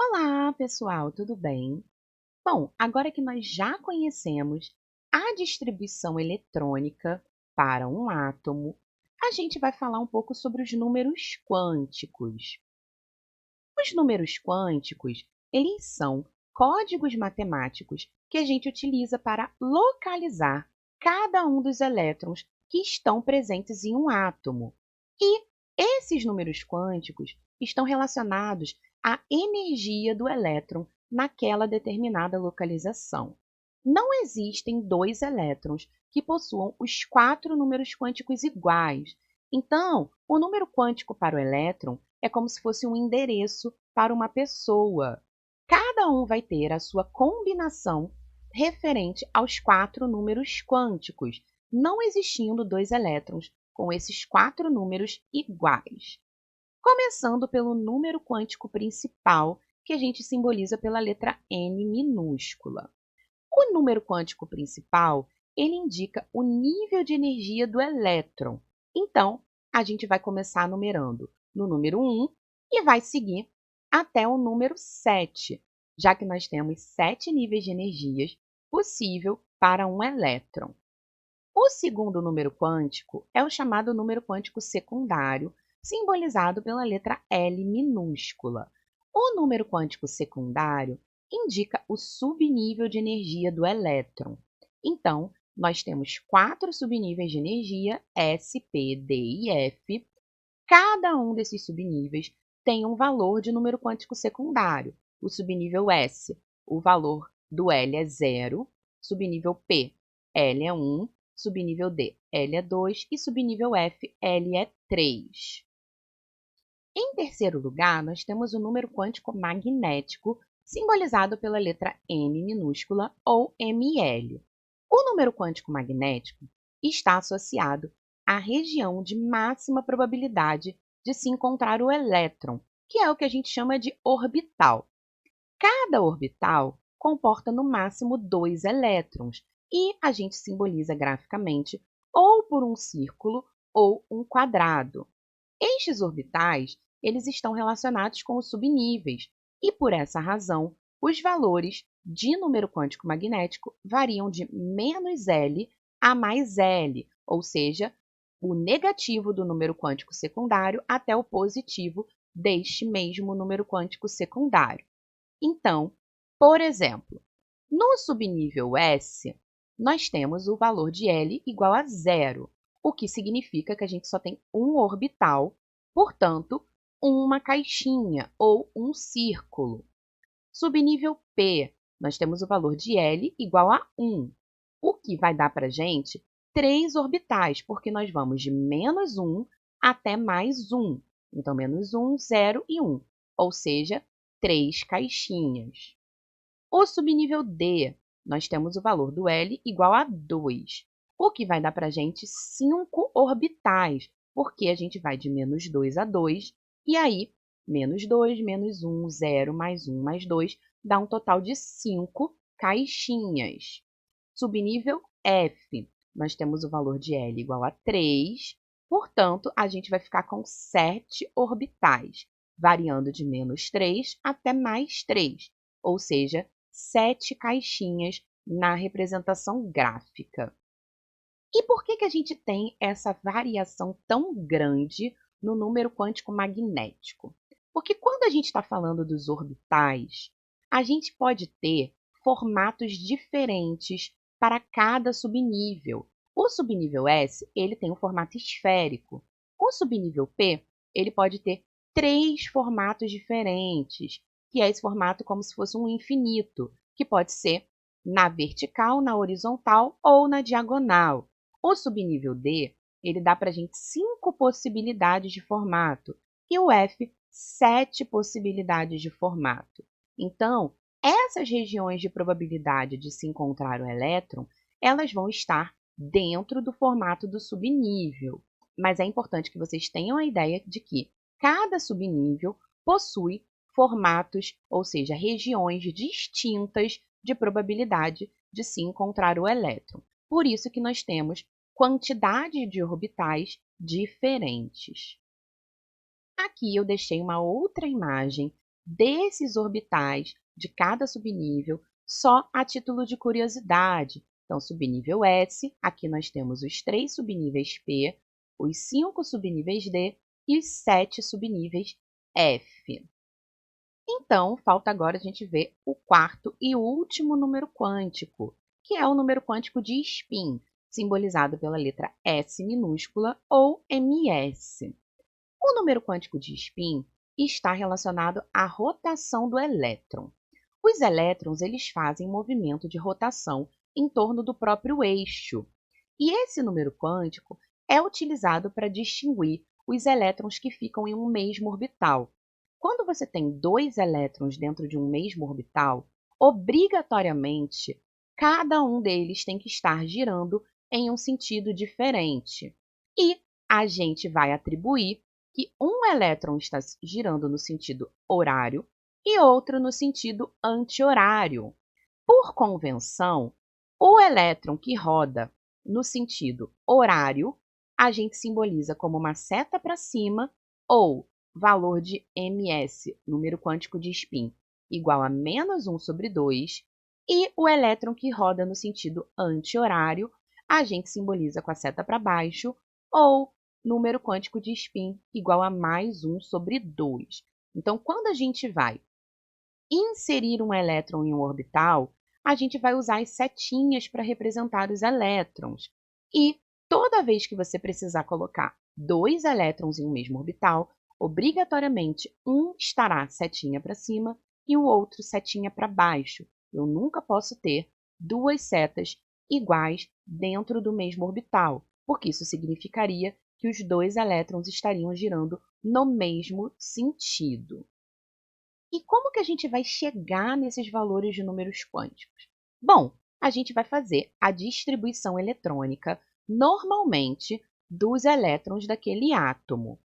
Olá, pessoal, tudo bem? Bom, agora que nós já conhecemos a distribuição eletrônica para um átomo, a gente vai falar um pouco sobre os números quânticos. Os números quânticos, eles são códigos matemáticos que a gente utiliza para localizar cada um dos elétrons que estão presentes em um átomo. E esses números quânticos estão relacionados à energia do elétron naquela determinada localização. Não existem dois elétrons que possuam os quatro números quânticos iguais. Então, o número quântico para o elétron é como se fosse um endereço para uma pessoa. Cada um vai ter a sua combinação referente aos quatro números quânticos, não existindo dois elétrons com esses quatro números iguais. Começando pelo número quântico principal, que a gente simboliza pela letra N minúscula. O número quântico principal, ele indica o nível de energia do elétron. Então, a gente vai começar numerando no número 1 e vai seguir até o número 7, já que nós temos 7 níveis de energias possível para um elétron. O segundo número quântico é o chamado número quântico secundário, simbolizado pela letra L minúscula. O número quântico secundário indica o subnível de energia do elétron. Então, nós temos 4 subníveis de energia, S, P, D e F. Cada um desses subníveis tem um valor de número quântico secundário. O subnível S, o valor do L é 0, subnível P, L é 1, subnível D, L é 2 e subnível F, L é 3. Em terceiro lugar, nós temos o número quântico magnético, simbolizado pela letra M minúscula ou Ml. O número quântico magnético está associado à região de máxima probabilidade de se encontrar o elétron, que é o que a gente chama de orbital. Cada orbital comporta no máximo 2 elétrons e a gente simboliza graficamente ou por um círculo ou um quadrado. Estes orbitais, eles estão relacionados com os subníveis e, por essa razão, os valores de número quântico magnético variam de -L a mais L, ou seja, o negativo do número quântico secundário até o positivo deste mesmo número quântico secundário. Então, por exemplo, no subnível S, nós temos o valor de L igual a 0, o que significa que a gente só tem um orbital, portanto, uma caixinha ou um círculo. Subnível P, nós temos o valor de L igual a 1, o que vai dar para a gente 3 orbitais, porque nós vamos de -1 até mais 1. Então, -1, 0 e 1, ou seja, 3 caixinhas. O subnível D, nós temos o valor do L igual a 2, o que vai dar para a gente 5 orbitais, porque a gente vai de -2 a 2, e aí, -2, -1, 0, mais 1, mais 2, dá um total de 5 caixinhas. Subnível F, nós temos o valor de L igual a 3, portanto, a gente vai ficar com 7 orbitais, variando de -3 até mais 3, ou seja, 7 caixinhas na representação gráfica. E por que a gente tem essa variação tão grande no número quântico magnético? Porque quando a gente está falando dos orbitais, a gente pode ter formatos diferentes para cada subnível. O subnível S, ele tem um formato esférico. O subnível P, ele pode ter 3 formatos diferentes, que é esse formato como se fosse um infinito, que pode ser na vertical, na horizontal ou na diagonal. O subnível D, ele dá para a gente 5 possibilidades de formato e o F, 7 possibilidades de formato. Então, essas regiões de probabilidade de se encontrar o elétron, elas vão estar dentro do formato do subnível. Mas é importante que vocês tenham a ideia de que cada subnível possui formatos, ou seja, regiões distintas de probabilidade de se encontrar o elétron. Por isso que nós temos quantidade de orbitais diferentes. Aqui eu deixei uma outra imagem desses orbitais de cada subnível só a título de curiosidade. Então, subnível S, aqui nós temos os 3 subníveis P, os 5 subníveis D e os 7 subníveis F. Então, falta agora a gente ver o quarto e último número quântico, que é o número quântico de spin, simbolizado pela letra S minúscula ou ms. O número quântico de spin está relacionado à rotação do elétron. Os elétrons eles fazem movimento de rotação em torno do próprio eixo. E esse número quântico é utilizado para distinguir os elétrons que ficam em um mesmo orbital. Quando você tem 2 elétrons dentro de um mesmo orbital, obrigatoriamente, cada um deles tem que estar girando em um sentido diferente. E a gente vai atribuir que um elétron está girando no sentido horário e outro no sentido anti-horário. Por convenção, o elétron que roda no sentido horário, a gente simboliza como uma seta para cima ou valor de ms, número quântico de spin, igual a -1/2, e o elétron que roda no sentido anti-horário, a gente simboliza com a seta para baixo ou número quântico de spin igual a +1/2. Então, quando a gente vai inserir um elétron em um orbital, a gente vai usar as setinhas para representar os elétrons. E toda vez que você precisar colocar 2 elétrons em um mesmo orbital, obrigatoriamente um estará setinha para cima e o outro setinha para baixo. Eu nunca posso ter 2 setas iguais dentro do mesmo orbital, porque isso significaria que os 2 elétrons estariam girando no mesmo sentido. E como que a gente vai chegar nesses valores de números quânticos? Bom, a gente vai fazer a distribuição eletrônica, normalmente, dos elétrons daquele átomo.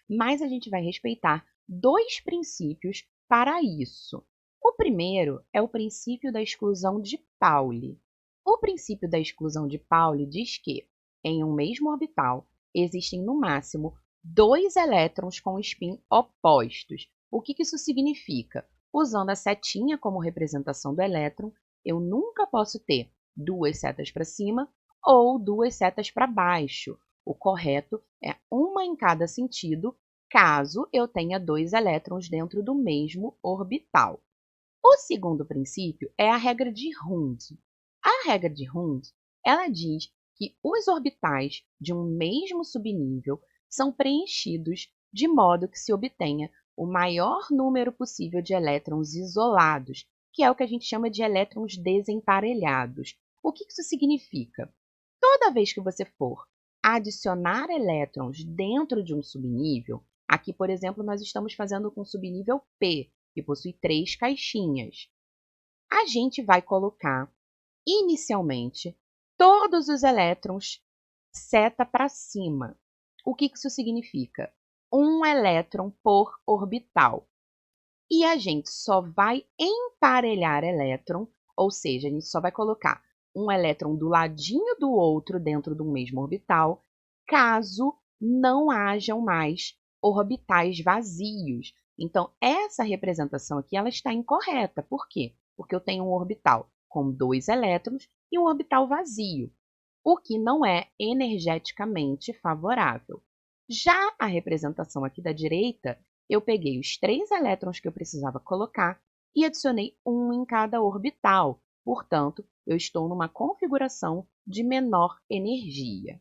Mas a gente vai respeitar 2 princípios para isso. O primeiro é o princípio da exclusão de Pauli. O princípio da exclusão de Pauli diz que, em um mesmo orbital, existem no máximo 2 elétrons com spin opostos. O que isso significa? Usando a setinha como representação do elétron, eu nunca posso ter 2 setas para cima ou 2 setas para baixo. O correto é uma em cada sentido, caso eu tenha 2 elétrons dentro do mesmo orbital. O segundo princípio é a regra de Hund. A regra de Hund, ela diz que os orbitais de um mesmo subnível são preenchidos de modo que se obtenha o maior número possível de elétrons isolados, que é o que a gente chama de elétrons desemparelhados. O que isso significa? Toda vez que você for adicionar elétrons dentro de um subnível, aqui, por exemplo, nós estamos fazendo com o subnível P, que possui 3 caixinhas. A gente vai colocar, inicialmente, todos os elétrons seta para cima. O que isso significa? Um elétron por orbital. E a gente só vai emparelhar elétron, ou seja, a gente só vai colocar um elétron do ladinho do outro dentro do mesmo orbital, caso não hajam mais orbitais vazios. Então, essa representação aqui ela está incorreta. Por quê? Porque eu tenho um orbital com 2 elétrons e um orbital vazio, o que não é energeticamente favorável. Já a representação aqui da direita, eu peguei os 3 elétrons que eu precisava colocar e adicionei um em cada orbital. Portanto, eu estou numa configuração de menor energia.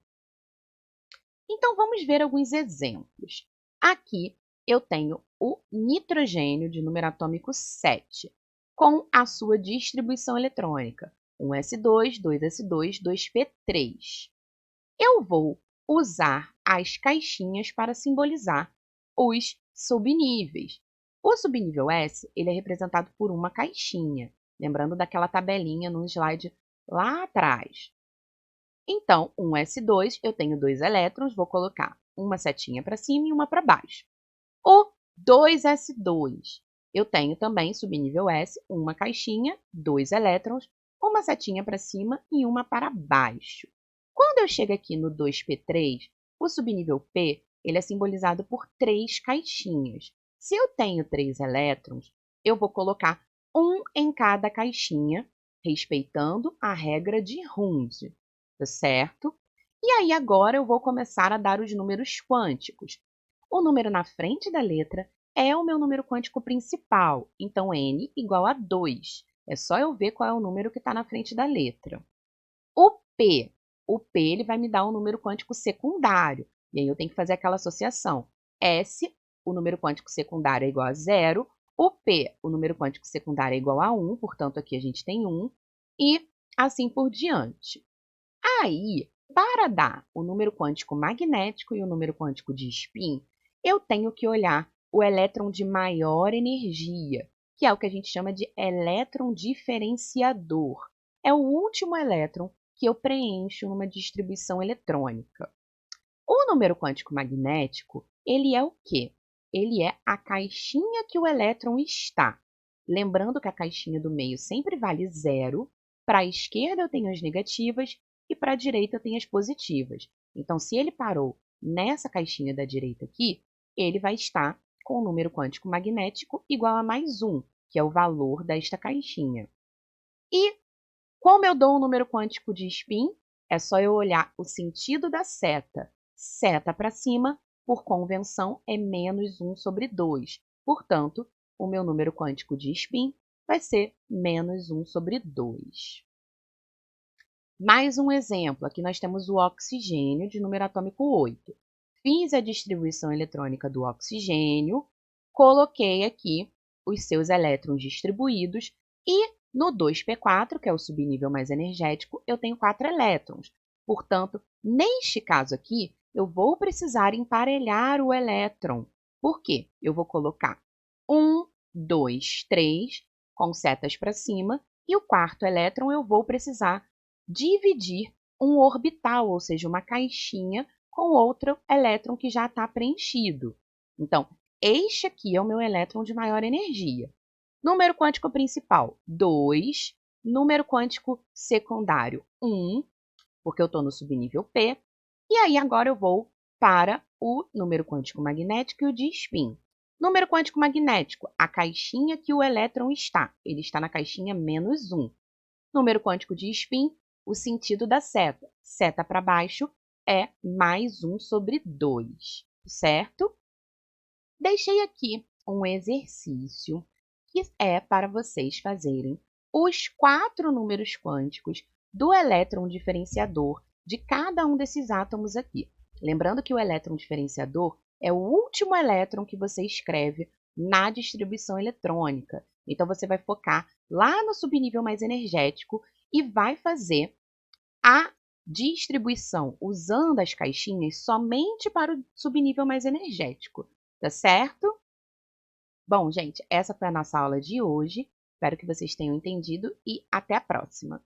Então, vamos ver alguns exemplos. Aqui eu tenho o nitrogênio de número atômico 7, com a sua distribuição eletrônica, 1s2, 2s2, 2p3. Eu vou usar as caixinhas para simbolizar os subníveis. O subnível S ele é representado por uma caixinha, lembrando daquela tabelinha no slide lá atrás. Então, 1s2, eu tenho 2 elétrons, vou colocar uma setinha para cima e uma para baixo. O 2s2, eu tenho também subnível S, uma caixinha, 2 elétrons, uma setinha para cima e uma para baixo. Quando eu chego aqui no 2p3, o subnível P ele é simbolizado por 3 caixinhas. Se eu tenho 3 elétrons, eu vou colocar um em cada caixinha, respeitando a regra de Hund, tá certo? E aí agora eu vou começar a dar os números quânticos. O número na frente da letra é o meu número quântico principal, então n igual a 2. É só eu ver qual é o número que está na frente da letra. O P. O P ele vai me dar um número quântico secundário. E aí eu tenho que fazer aquela associação. S, o número quântico secundário é igual a 0. O P, o número quântico secundário é igual a 1. Portanto, aqui a gente tem 1. E assim por diante. Aí, para dar o número quântico magnético e o número quântico de spin, eu tenho que olhar o elétron de maior energia, que é o que a gente chama de elétron diferenciador. É o último elétron que eu preencho numa distribuição eletrônica. O número quântico magnético, ele é o quê? Ele é a caixinha que o elétron está. Lembrando que a caixinha do meio sempre vale 0, para a esquerda eu tenho as negativas e para a direita eu tenho as positivas. Então, se ele parou nessa caixinha da direita aqui, ele vai estar com o número quântico magnético igual a mais 1, que é o valor desta caixinha. E como eu dou um número quântico de spin? É só eu olhar o sentido da seta. Seta para cima, por convenção, é menos 1 sobre 2. Portanto, o meu número quântico de spin vai ser menos 1 sobre 2. Mais um exemplo. Aqui nós temos o oxigênio de número atômico 8. Fiz a distribuição eletrônica do oxigênio, coloquei aqui os seus elétrons distribuídos e no 2p4, que é o subnível mais energético, eu tenho 4 elétrons. Portanto, neste caso aqui, eu vou precisar emparelhar o elétron. Por quê? Eu vou colocar 1, 2, 3 com setas para cima e o quarto elétron eu vou precisar dividir um orbital, ou seja, uma caixinha com outro elétron que já está preenchido. Então, este aqui é o meu elétron de maior energia. Número quântico principal, 2. Número quântico secundário, 1, porque eu estou no subnível P. E aí, agora eu vou para o número quântico magnético e o de spin. Número quântico magnético, a caixinha que o elétron está. Ele está na caixinha menos 1. Número quântico de spin, o sentido da seta. Seta para baixo é mais 1 sobre 2, certo? Deixei aqui um exercício que é para vocês fazerem os 4 números quânticos do elétron diferenciador de cada um desses átomos aqui. Lembrando que o elétron diferenciador é o último elétron que você escreve na distribuição eletrônica. Então, você vai focar lá no subnível mais energético e vai fazer a distribuição usando as caixinhas somente para o subnível mais energético, tá certo? Bom, gente, essa foi a nossa aula de hoje. Espero que vocês tenham entendido e até a próxima!